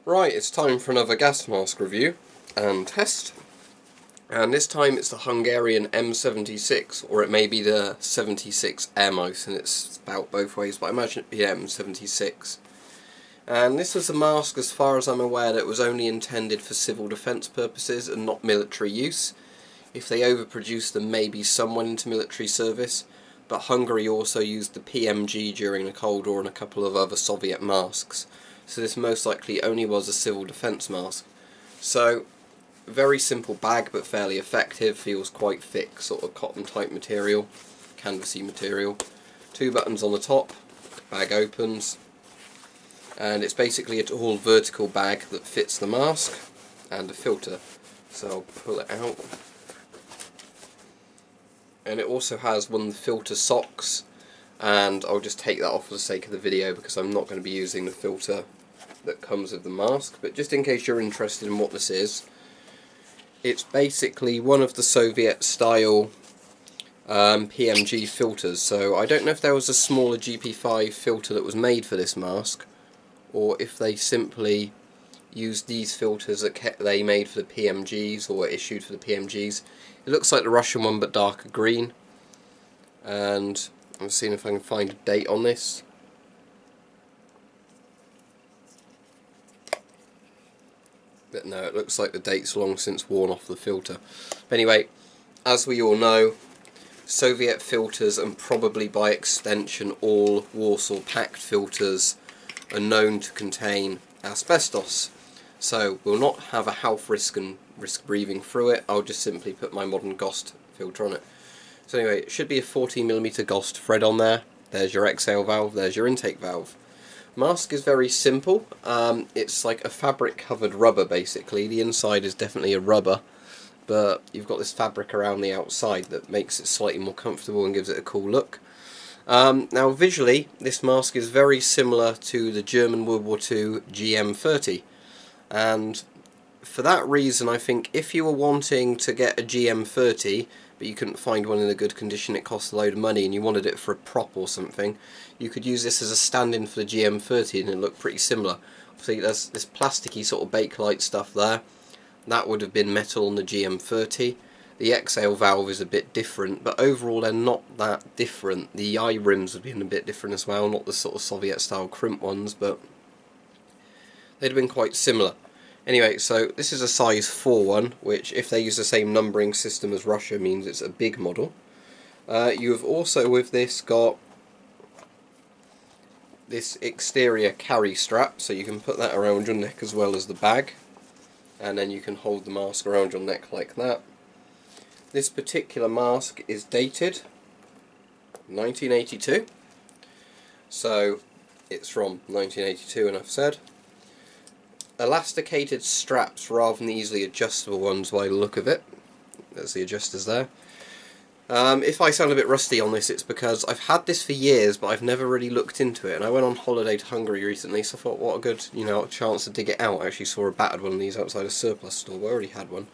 Right, it's time for another gas mask review and test, and this time it's the Hungarian M76, or it may be the 76M, and it's about both ways, but I imagine it'd be M76. And this was a mask, as far as I'm aware, that was only intended for civil defence purposes and not military use. If they overproduced them, maybe someone into military service, but Hungary also used the PMG during the Cold War and a couple of other Soviet masks. So this most likely only was a civil defence mask. So, very simple bag but fairly effective, feels quite thick, sort of cotton type material, canvasy material. 2 buttons on the top, bag opens, and it's basically a tall vertical bag that fits the mask and a filter. So I'll pull it out. And it also has one of the filter socks, and I'll just take that off for the sake of the video because I'm not going to be using the filter that comes with the mask. But just in case you're interested in what this is, it's basically one of the Soviet style PMG filters. So I don't know if there was a smaller GP5 filter that was made for this mask, or if they simply used these filters that they made for the PMGs, or were issued for the PMGs. It looks like the Russian one but darker green, and I'm seeing if I can find a date on this. But no, it looks like the date's long since worn off the filter. But anyway, as we all know, Soviet filters, and probably by extension all Warsaw Pact filters, are known to contain asbestos. So we'll not have a health risk and risk breathing through it. I'll just simply put my modern GOST filter on it. So anyway, it should be a 14mm GOST thread on there. There's your exhale valve, there's your intake valve. Mask is very simple. It's like a fabric covered rubber basically. The inside is definitely a rubber, but you've got this fabric around the outside that makes it slightly more comfortable and gives it a cool look. Now visually, this mask is very similar to the German World War II GM-30, and for that reason I think if you were wanting to get a GM-30 but you couldn't find one in a good condition, it cost a load of money, and you wanted it for a prop or something, you could use this as a stand-in for the GM-30 and it looked pretty similar. See, there's this plasticky sort of Bakelite stuff there. That would have been metal on the GM-30. The exhale valve is a bit different, but overall they're not that different. The eye rims would have been a bit different as well, not the sort of Soviet style crimp ones, but they'd have been quite similar. Anyway, so this is a size 4 one, which if they use the same numbering system as Russia means it's a big model. You have also with this got this exterior carry strap, so you can put that around your neck as well as the bag, and then you can hold the mask around your neck like that. This particular mask is dated 1982, so it's from 1982, and I've said. Elasticated straps rather than easily adjustable ones by the look of it. There's the adjusters there. If I sound a bit rusty on this, it's because I've had this for years but I've never really looked into it, and I went on holiday to Hungary recently, so I thought what a good chance to dig it out. I actually saw a battered one of these outside a surplus store, but I already had one.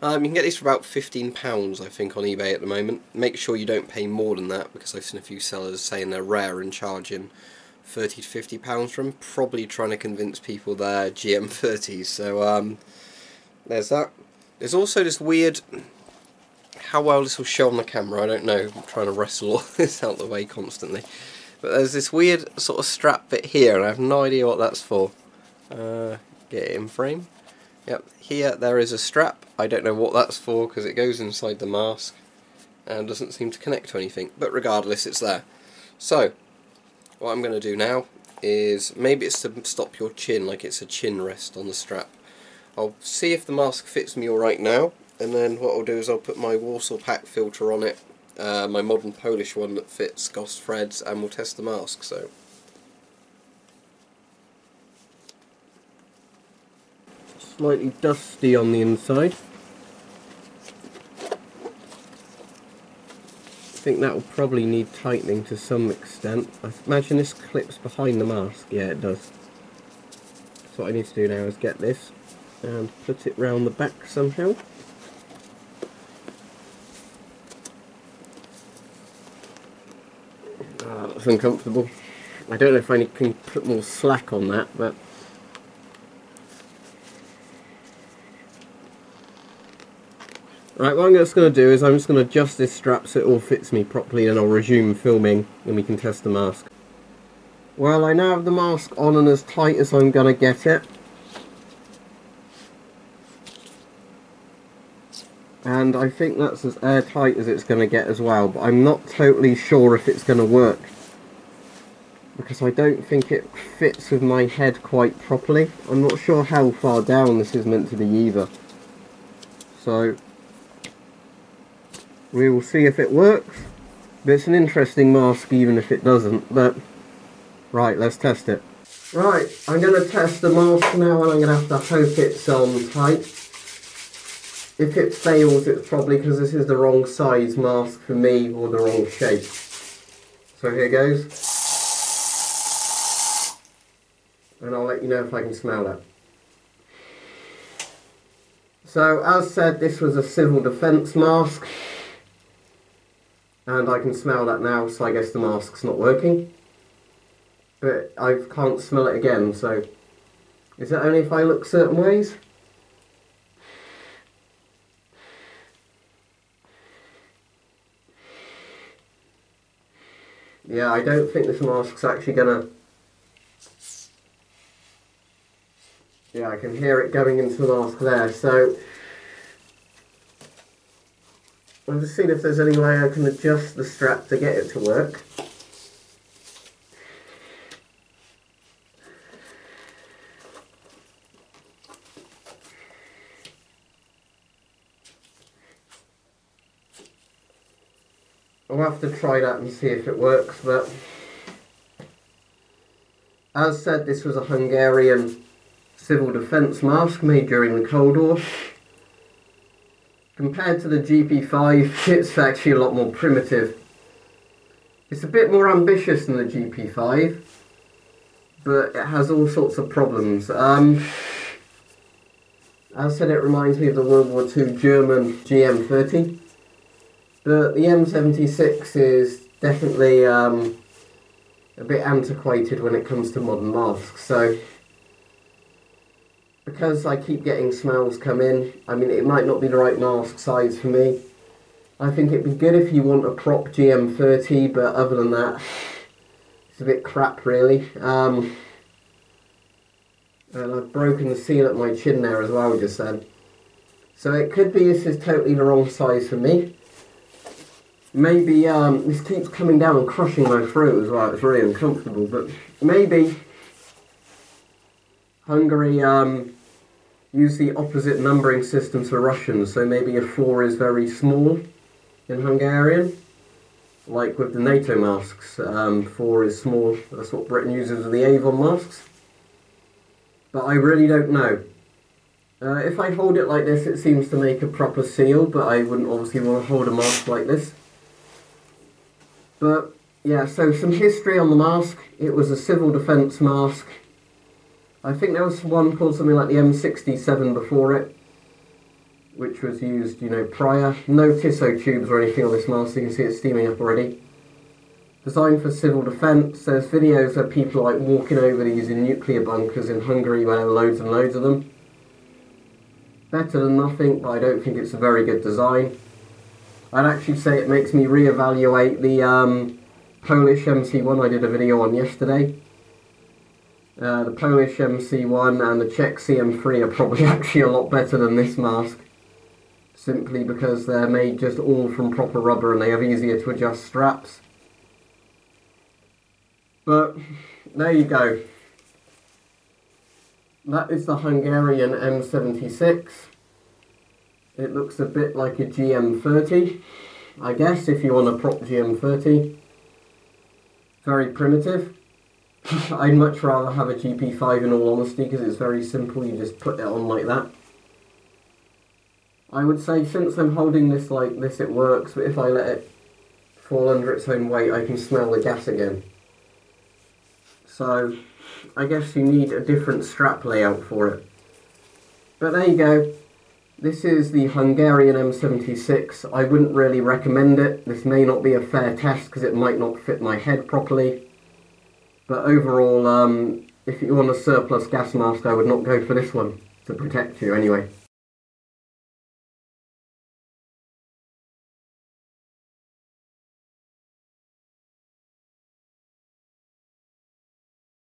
You can get these for about £15 I think on eBay at the moment. Make sure you don't pay more than that, because I've seen a few sellers saying they're rare and charging £30 to £50 for them, probably trying to convince people they're GM-30s, so there's that. There's also this weird, how well this will show on the camera, I don't know, I'm trying to wrestle all this out of the way constantly, but there's this weird sort of strap bit here, and I have no idea what that's for. Get it in frame. Yep, here there is a strap, I don't know what that's for because it goes inside the mask and doesn't seem to connect to anything, but regardless it's there. So what I'm going to do now is, maybe it's to stop your chin, like it's a chin rest on the strap. I'll see if the mask fits me alright now, and then what I'll do is I'll put my Warsaw Pact filter on it, my modern Polish one that fits GOST threads, and we'll test the mask. So slightly dusty on the inside. I think that will probably need tightening to some extent. I imagine this clips behind the mask. Yeah, it does. So what I need to do now is get this and put it round the back somehow. That's uncomfortable. I don't know if I can put more slack on that, but Right, what I'm just going to do is I'm just going to adjust this strap so it all fits me properly, and I'll resume filming and we can test the mask. Well, I now have the mask on and as tight as I'm going to get it. And I think that's as airtight as it's going to get as well, but I'm not totally sure if it's going to work, because I don't think it fits with my head quite properly. I'm not sure how far down this is meant to be either. So we will see if it works. But it's an interesting mask even if it doesn't. But right, let's test it. Right, I'm going to test the mask now, and I'm going to have to hope it's on tight. If it fails, it's probably because this is the wrong size mask for me, or the wrong shape. So here goes. And I'll let you know if I can smell that. So, as said, this was a civil defence mask. And I can smell that now, so I guess the mask's not working. But I can't smell it again, so... Is it only if I look certain ways? Yeah, I don't think this mask's actually gonna... Yeah, I can hear it going into the mask there, so... I'm just seeing if there's any way I can adjust the strap to get it to work. I'll have to try that and see if it works, but as said, this was a Hungarian civil defence mask made during the Cold War. Compared to the GP5, it's actually a lot more primitive. It's a bit more ambitious than the GP5, but it has all sorts of problems. As said, it reminds me of the World War II German GM-3. But the M76 is definitely a bit antiquated when it comes to modern masks. So, because I keep getting smells come in, I mean, it might not be the right mask size for me. I think it'd be good if you want a prop GM-3, but other than that, it's a bit crap really. And I've broken the seal at my chin there as well, just then. So it could be this is totally the wrong size for me. Maybe, this keeps coming down and crushing my throat as well, it's really uncomfortable, but maybe Hungary use the opposite numbering system to Russians, so maybe a 4 is very small in Hungarian, like with the NATO masks. 4 is small, that's what Britain uses with the Avon masks. But I really don't know. If I hold it like this, it seems to make a proper seal, but I wouldn't obviously want to hold a mask like this. But, yeah, so some history on the mask. It was a civil defence mask. I think there was one called something like the M67 before it, which was used, you know, prior. No Tissot tubes or anything on this mask, so you can see it's steaming up already. Designed for civil defence. There's videos of people like walking over these in nuclear bunkers in Hungary where there are loads and loads of them. Better than nothing, but I don't think it's a very good design. I'd actually say it makes me re-evaluate the Polish MC1 I did a video on yesterday. The Polish MC1 and the Czech CM-3 are probably actually a lot better than this mask, simply because they're made just all from proper rubber and they have easier to adjust straps. But there you go. That is the Hungarian M76. It looks a bit like a GM-30, I guess, if you want a prop GM-30. Very primitive. I'd much rather have a GP5 in all honesty, because it's very simple, you just put it on like that. I would say since I'm holding this like this it works, but if I let it fall under its own weight I can smell the gas again. So I guess you need a different strap layout for it. But there you go. This is the Hungarian M76. I wouldn't really recommend it. This may not be a fair test because it might not fit my head properly. But overall, if you want a surplus gas mask, I would not go for this one to protect you anyway.